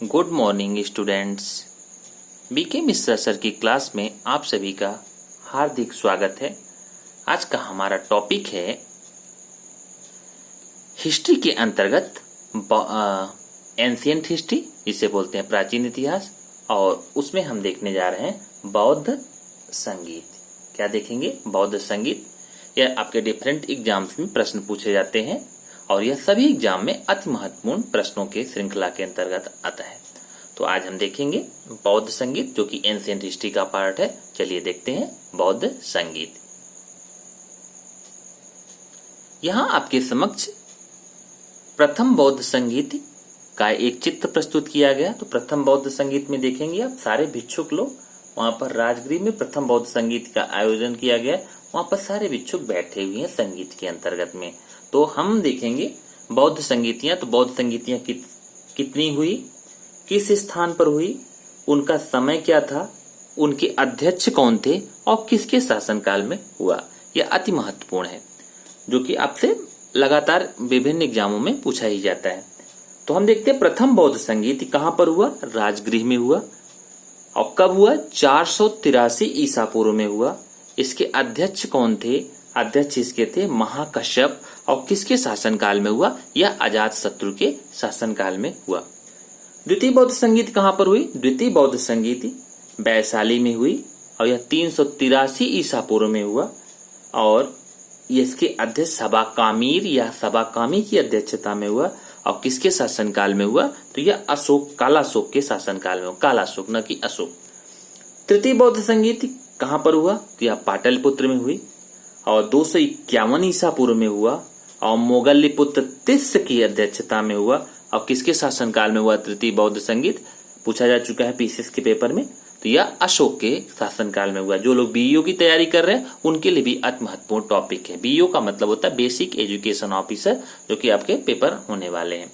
Good morning students. BK Mishra sir की class में आप सभी का हार्दिक स्वागत है। आज का हमारा टॉपिक है हिस्ट्री के अंतर्गत एंशिएंट हिस्ट्री, जिसे बोलते हैं प्राचीन इतिहास, और उसमें हम देखने जा रहे हैं बौद्ध संगीत। क्या देखेंगे? बौद्ध संगीत। यह आपके डिफरेंट एग्जाम्स में प्रश्न पूछे जाते हैं और यह सभी एग्जाम में अति महत्वपूर्ण प्रश्नों के श्रृंखला के अंतर्गत आता है। तो आज हम देखेंगे बौद्ध संगीत, जो कि एंशिएंट हिस्ट्री का पार्ट है। चलिए देखते हैं बौद्ध संगीत। यहाँ आपके समक्ष प्रथम बौद्ध संगीत का एक चित्र प्रस्तुत किया गया। तो प्रथम बौद्ध संगीत में देखेंगे आप सारे भिक्षुक लोग, वहां पर राजगृह में प्रथम बौद्ध संगीत का आयोजन किया गया। वहां पर सारे भिक्षुक बैठे हुए हैं संगीत के अंतर्गत में। तो हम देखेंगे बौद्ध संगीतियां। तो बौद्ध संगीतियां कितनी हुई, किस स्थान पर हुई, उनका समय क्या था, उनके अध्यक्ष कौन थे और किसके शासनकाल में हुआ, यह अति महत्वपूर्ण है, जो कि आपसे लगातार विभिन्न एग्जामों में पूछा ही जाता है। तो हम देखते हैं प्रथम बौद्ध संगीत कहां पर हुआ। राजगृह में हुआ। और कब हुआ? 483 ईसा पूर्व में हुआ। इसके अध्यक्ष कौन थे? अध्यक्ष इसके थे महाकश्यप। और किसके शासनकाल में हुआ? यह अजातशत्रु के शासनकाल में हुआ। द्वितीय बौद्ध संगीत कहां पर हुई? द्वितीय बौद्ध संगीत वैशाली में हुई और यह 383 ईसा पूर्व में हुआ। और इसके अध्यक्ष सबाकामीर या सबाकामी की अध्यक्षता में हुआ। और किसके शासनकाल में हुआ? तो यह अशोक, कालाशोक के शासनकाल में हुआ। कालाशोक, न कि अशोक। तृतीय बौद्ध संगीत कहां पर हुआ? तो यह पाटलिपुत्र में हुई और 251 ईसा पूर्व में हुआ। और मोगल्लीपुत्र तिस्स की अध्यक्षता में हुआ। और किसके शासनकाल में हुआ तृतीय बौद्ध संगीत? पूछा जा चुका है पीसीएस के पेपर में। तो यह अशोक के शासनकाल में हुआ। जो लोग बीईओ की तैयारी कर रहे हैं उनके लिए भी अति महत्वपूर्ण टॉपिक है। बीईओ का मतलब होता है बेसिक एजुकेशन ऑफिसर, जो कि आपके पेपर होने वाले हैं।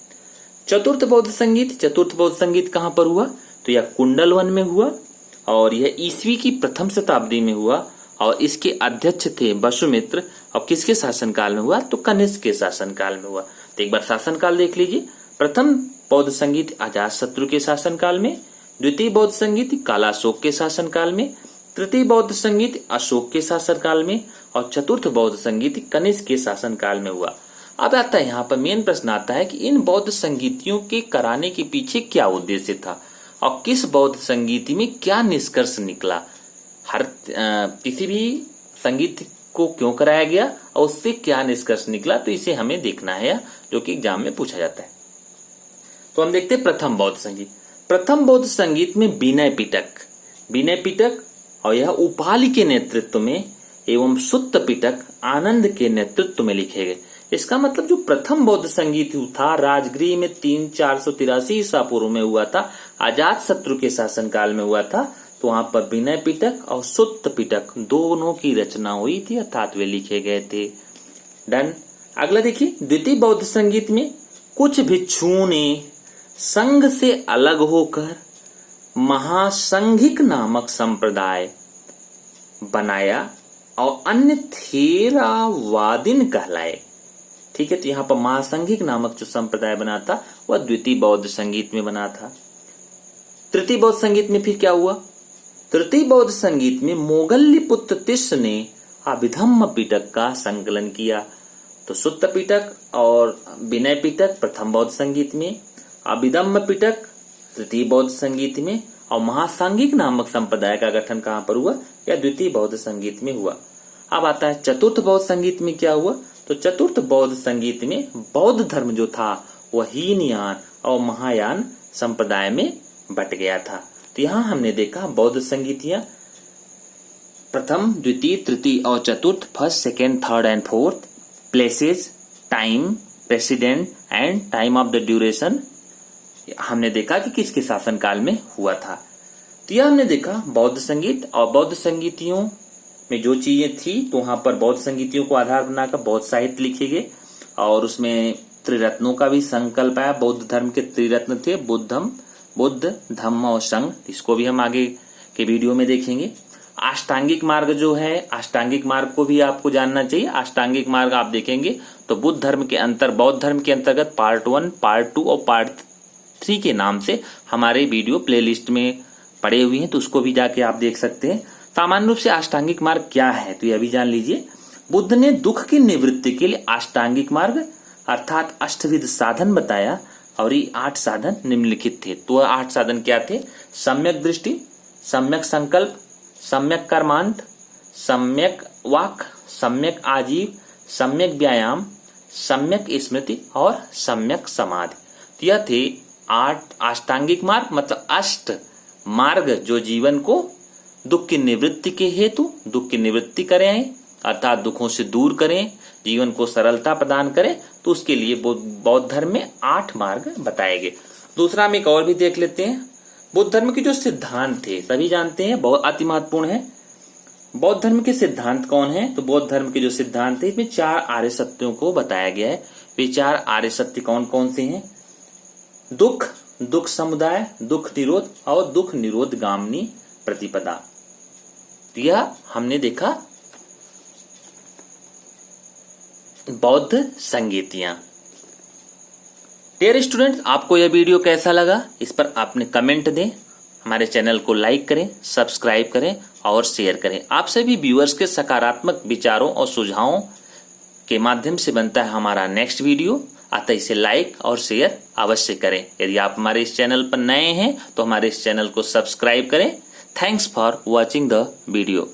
चतुर्थ बौद्ध संगीत। चतुर्थ बौद्ध संगीत कहां पर हुआ? तो यह कुंडलवन में हुआ और यह ईस्वी की प्रथम शताब्दी में हुआ। और इसके अध्यक्ष थे वसुमित्र। और किसके शासनकाल में हुआ? तो कनिष्क के शासनकाल में हुआ। तो एक बार शासनकाल देख लीजिए। प्रथम बौद्ध संगीत अजातशत्रु के शासनकाल में, द्वितीय बौद्ध संगीत कालाशोक के शासनकाल में, तृतीय बौद्ध संगीत अशोक के शासनकाल में और चतुर्थ बौद्ध संगीत कनिष्क के शासनकाल में हुआ। अब आता है यहाँ पर मेन प्रश्न आता है कि इन बौद्ध संगीतियों के कराने के पीछे क्या उद्देश्य था और किस बौद्ध संगीत में क्या निष्कर्ष निकला। किसी भी संगीत को क्यों कराया गया और उससे क्या निष्कर्ष निकला, तो इसे हमें देखना है, जो कि एग्जाम में पूछा जाता है। तो हम देखते हैं प्रथम बौद्ध संगीत। प्रथम बौद्ध संगीत में विनय पिटक और यह उपालि के नेतृत्व में एवं सुत्त पिटक आनंद के नेतृत्व में लिखे गए। इसका मतलब जो प्रथम बौद्ध संगीत था राजगृह में 483 ईसा पूर्व में हुआ था, अजातशत्रु के शासनकाल में हुआ था। तो वहां पर विनय पिटक और सुत्त पिटक दोनों की रचना हुई थी, अर्थात वे लिखे गए थे। डन। अगला देखिए, द्वितीय बौद्ध संगीत में कुछ भिक्षुओं ने संघ से अलग होकर महासंघिक नामक संप्रदाय बनाया और अन्य थेरावादिन कहलाए। ठीक है, तो यहाँ पर महासंघिक नामक जो संप्रदाय बना था वह द्वितीय बौद्ध संगीत में बना था। तृतीय बौद्ध संगीत में फिर क्या हुआ? तृतीय बौद्ध संगीत में मोगल्लीपुत्र तिस्स ने अभिधम्म पिटक का संकलन किया। तो सुत्त पिटक और विनय पिटक प्रथम बौद्ध संगीत में, अभिधम्म पिटक तृतीय बौद्ध संगीत में, और महासांघिक नामक संप्रदाय का गठन कहां पर हुआ? या द्वितीय बौद्ध संगीत में हुआ। अब आता है चतुर्थ बौद्ध संगीत में क्या हुआ? तो चतुर्थ बौद्ध संगीत में बौद्ध धर्म जो था वह हीनयान और महायान संप्रदाय में बट गया था। तो यहां हमने देखा बौद्ध संगीतियां प्रथम, द्वितीय, तृतीय और चतुर्थ, first, second, third and fourth, places, time, president and time of the duration हमने देखा कि किसके शासनकाल में हुआ था। तो यह हमने देखा बौद्ध संगीत। और बौद्ध संगीतियों में जो चीजें थी, तो वहां पर बौद्ध संगीतियों को आधार बनाकर बौद्ध साहित्य लिखे गए और उसमें त्रिरत्नों का भी संकल्प आया। बौद्ध धर्म के त्रिरत्न थे, बुद्ध, धम्म और संघ। इसको भी हम आगे के वीडियो में देखेंगे। अष्टांगिक मार्ग जो है, अष्टांगिक मार्ग को भी आपको जानना चाहिए। अष्टांगिक मार्ग आप देखेंगे तो बौद्ध धर्म के अंतर्गत पार्ट 1, पार्ट 2 और पार्ट 3 के नाम से हमारे वीडियो प्लेलिस्ट में पड़े हुए हैं, तो उसको भी जाके आप देख सकते हैं। सामान्य रूप से अष्टांगिक मार्ग क्या है तो ये भी जान लीजिए। बुद्ध ने दुख की निवृत्ति के लिए अष्टांगिक मार्ग अर्थात अष्टविध साधन बताया और ये 8 साधन निम्नलिखित थे। तो 8 साधन क्या थे? सम्यक दृष्टि, सम्यक संकल्प, सम्यक कर्मांत, सम्यक वाक, सम्यक आजीव, सम्यक व्यायाम, सम्यक स्मृति और सम्यक समाधि। तो यह थे 8 अष्टांगिक मार्ग, मतलब अष्ट मार्ग जो जीवन को दुख की निवृत्ति के हेतु दुख की निवृत्ति करें अर्थात दुखों से दूर करें, जीवन को सरलता प्रदान करें, तो उसके लिए बौद्ध धर्म में 8 मार्ग बताए गए। दूसरा हम एक और भी देख लेते हैं। बौद्ध धर्म के जो सिद्धांत थे सभी जानते हैं, बहुत अति महत्वपूर्ण है। बौद्ध धर्म के सिद्धांत कौन है? तो बौद्ध धर्म के जो सिद्धांत है इसमें 4 आर्य सत्यों को बताया गया है। वे 4 आर्य सत्य कौन कौन से हैं? दुख, दुख समुदाय, दुख निरोध और दुख निरोध गामिनी प्रतिपदा। यह हमने देखा बौद्ध संगीतियां। डियर स्टूडेंट, आपको यह वीडियो कैसा लगा इस पर आपने कमेंट दें, हमारे चैनल को लाइक करें, सब्सक्राइब करें और शेयर करें। आप सभी व्यूअर्स के सकारात्मक विचारों और सुझावों के माध्यम से बनता है हमारा नेक्स्ट वीडियो, अतः इसे लाइक और शेयर अवश्य करें। यदि आप हमारे इस चैनल पर नए हैं तो हमारे इस चैनल को सब्सक्राइब करें। Thanks for watching the video.